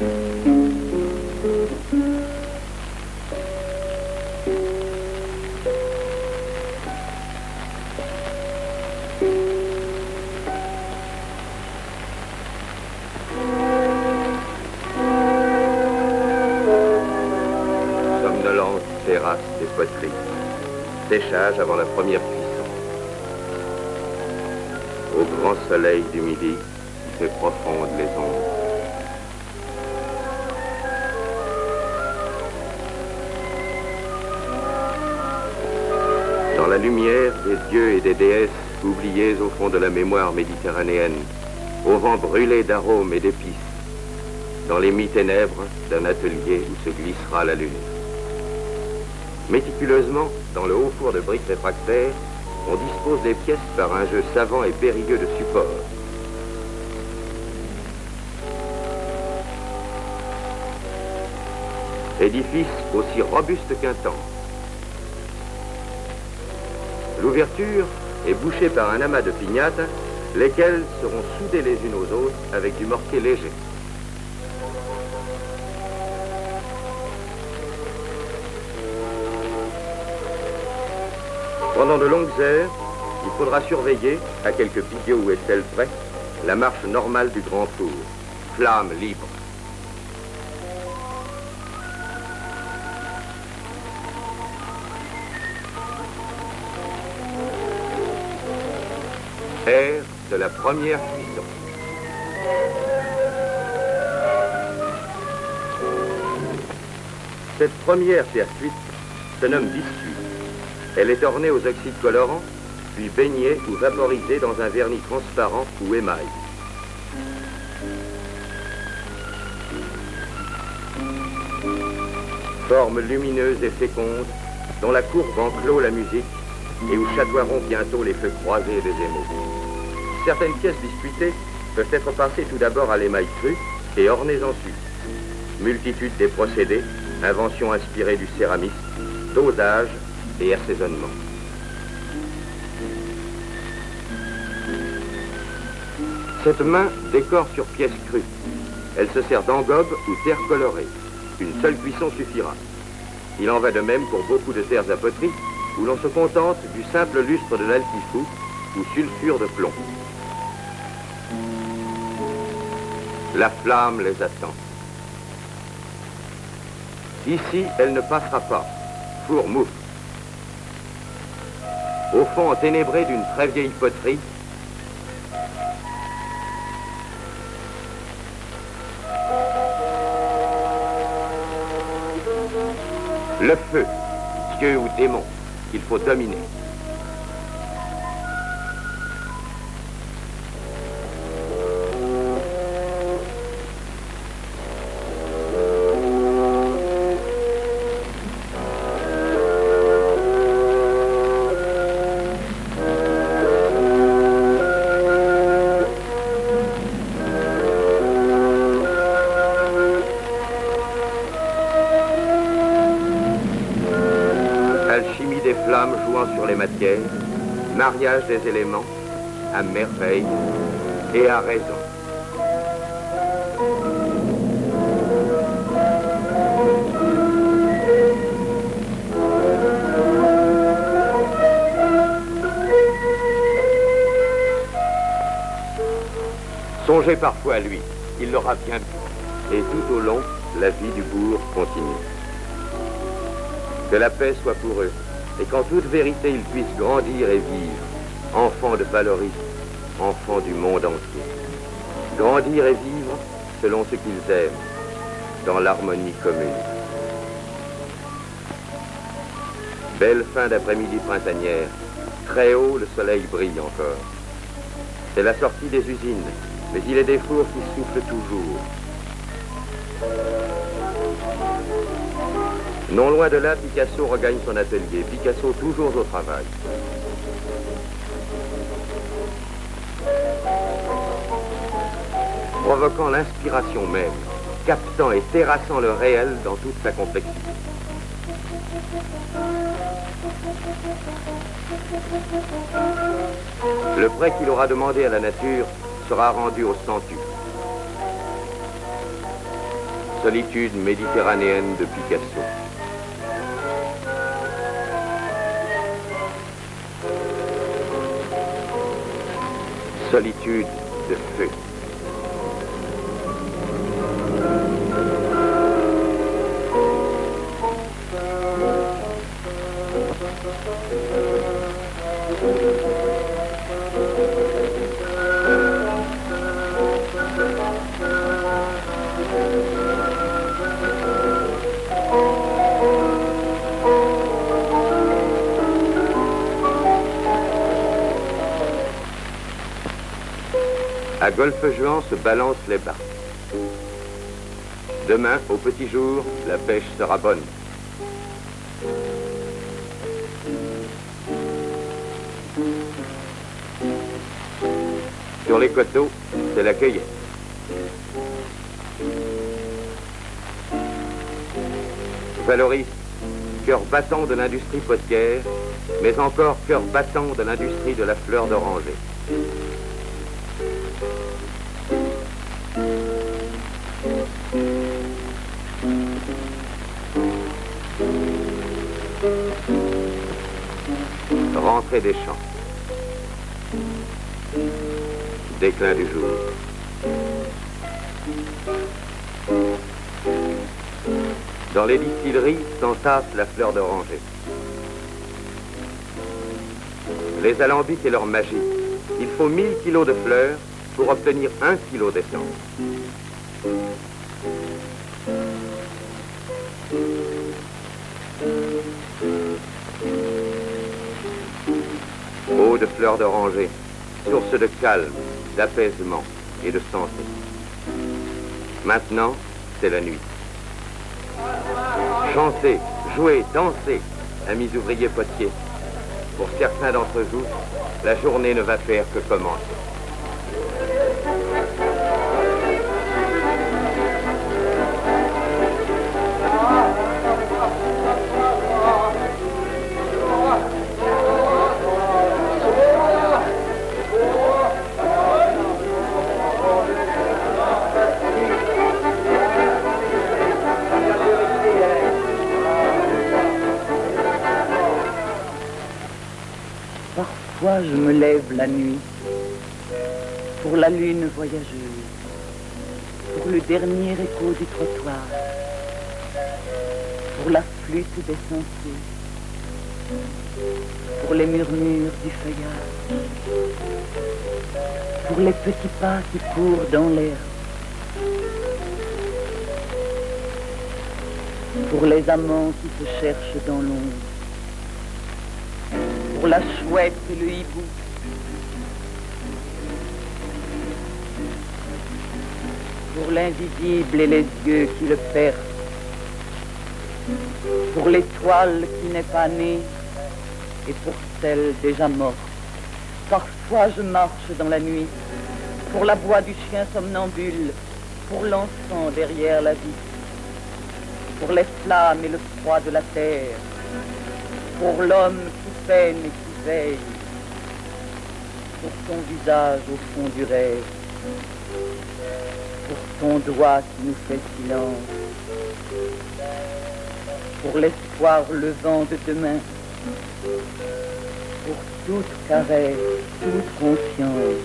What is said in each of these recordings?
Somnolente terrasse des poteries. Séchage avant la première cuisson. Au grand soleil du midi, qui fait profonde les ombres. Dans la lumière des dieux et des déesses oubliés au fond de la mémoire méditerranéenne, au vent brûlé d'arômes et d'épices, dans les mi-ténèbres d'un atelier où se glissera la lune. Méticuleusement, dans le haut four de briques réfractaires, on dispose les pièces par un jeu savant et périlleux de support. Édifice aussi robuste qu'un temple. L'ouverture est bouchée par un amas de pignates, lesquelles seront soudées les unes aux autres avec du mortier léger. Pendant de longues heures, il faudra surveiller, à quelques piquets ou aisselles près, la marche normale du grand four. Flamme libre. Air de la première cuisson. Cette première persuite se nomme biscuit. Elle est ornée aux oxydes colorants, puis baignée ou vaporisée dans un vernis transparent ou émail. Forme lumineuse et féconde, dont la courbe enclôt la musique et où chatoieront bientôt les feux croisés des émaux. Certaines pièces biscuitées peuvent être passées tout d'abord à l'émail cru et ornées ensuite. Multitude des procédés, invention inspirée du céramiste, dosage et assaisonnement. Cette main décore sur pièces crues. Elle se sert d'engobe ou terre colorée. Une seule cuisson suffira. Il en va de même pour beaucoup de terres à poterie, où l'on se contente du simple lustre de l'altifou ou sulfure de plomb. La flamme les attend. Ici, elle ne passera pas. Four mouffe. Au fond enténébré d'une très vieille poterie, le feu, dieu ou démon, qu'il faut dominer. Sur les matières, mariage des éléments, à merveille et à raison. Songez parfois à lui, il l'aura bien vu. Et tout au long, la vie du bourg continue. Que la paix soit pour eux. Et qu'en toute vérité, ils puissent grandir et vivre, enfants de Valoris, enfants du monde entier. Grandir et vivre selon ce qu'ils aiment, dans l'harmonie commune. Belle fin d'après-midi printanière, très haut le soleil brille encore. C'est la sortie des usines, mais il est des fours qui soufflent toujours. Non loin de là, Picasso regagne son atelier. Picasso toujours au travail. Provoquant l'inspiration même, captant et terrassant le réel dans toute sa complexité. Le prêt qu'il aura demandé à la nature sera rendu au centuple. Solitude méditerranéenne de Picasso. Solitude de feu. À Golfe-Juan se balancent les barques. Demain, au petit jour, la pêche sera bonne. Sur les coteaux, c'est la cueillette. Valoris, cœur battant de l'industrie potière, mais encore cœur battant de l'industrie de la fleur d'oranger. Rentrée des champs. Déclin du jour. Dans les distilleries s'entasse la fleur d'oranger. Les alambics et leur magie. Il faut 1000 kilos de fleurs pour obtenir 1 kilo d'essence. Eau de fleurs d'oranger, source de calme, d'apaisement et de santé. Maintenant, c'est la nuit. Chantez, jouez, dansez, amis ouvriers potiers. Pour certains d'entre vous, la journée ne va faire que commencer. Parfois je me lève la nuit pour la lune voyageuse, pour le dernier écho du trottoir, pour la flûte des sentiers, pour les murmures du feuillage, pour les petits pas qui courent dans l'herbe, pour les amants qui se cherchent dans l'ombre, pour la chouette et le hibou, pour l'invisible et les yeux qui le percent, pour l'étoile qui n'est pas née et pour celle déjà morte. Parfois je marche dans la nuit, pour la voix du chien somnambule, pour l'enfant derrière la vie, pour les flammes et le froid de la terre, pour l'homme qui peine et qui veille, pour ton visage au fond du rêve, pour ton doigt qui nous fait silence, pour l'espoir levant de demain, pour toute caresse, toute conscience,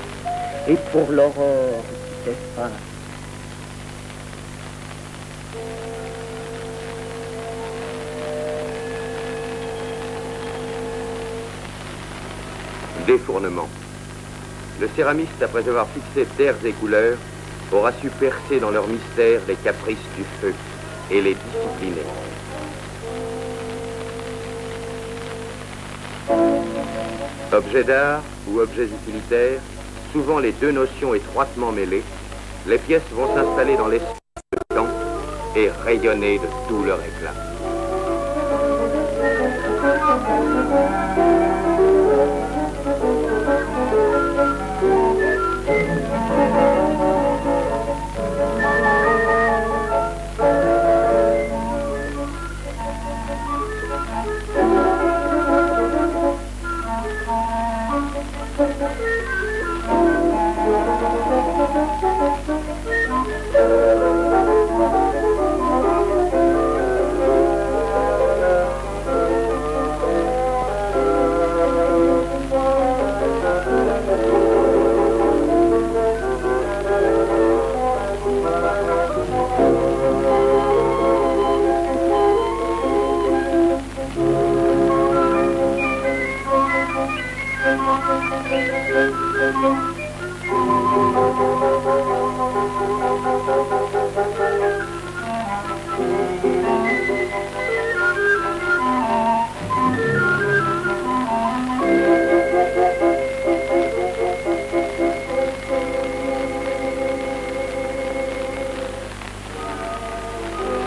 et pour l'aurore qui t'efface. Défournement. Le céramiste, après avoir fixé terres et couleurs, aura su percer dans leur mystère les caprices du feu et les discipliner. Objets d'art ou objets utilitaires, souvent les deux notions étroitement mêlées, les pièces vont s'installer dans l'espace de temps et rayonner de tout leur éclat.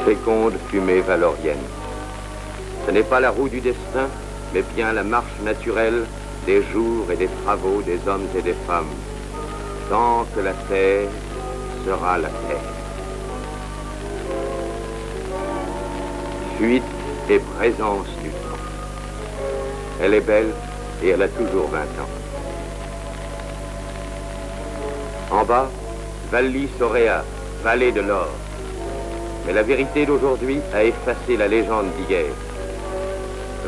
Féconde fumée valorienne. Ce n'est pas la roue du destin, mais bien la marche naturelle des jours et des travaux des hommes et des femmes, tant que la terre sera la terre. Fuite et présence du temps. Elle est belle et elle a toujours 20 ans. En bas, Vallis Aurea, vallée de l'or. Mais la vérité d'aujourd'hui a effacé la légende d'hier.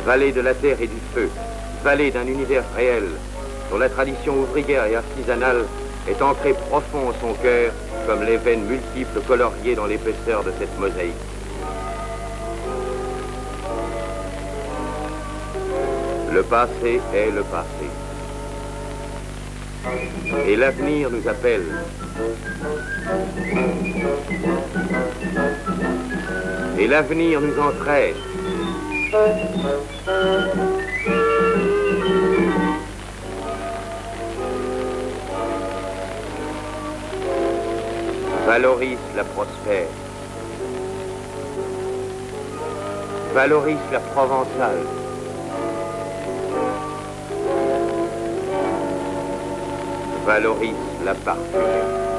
Vallée de la terre et du feu, vallée d'un univers réel, dont la tradition ouvrière et artisanale est ancrée profond en son cœur, comme les veines multiples coloriées dans l'épaisseur de cette mosaïque. Le passé est le passé. Et l'avenir nous appelle. Et l'avenir nous entraîne. Valorise la prospère. Valorise la provençale. Valorise la parfumée.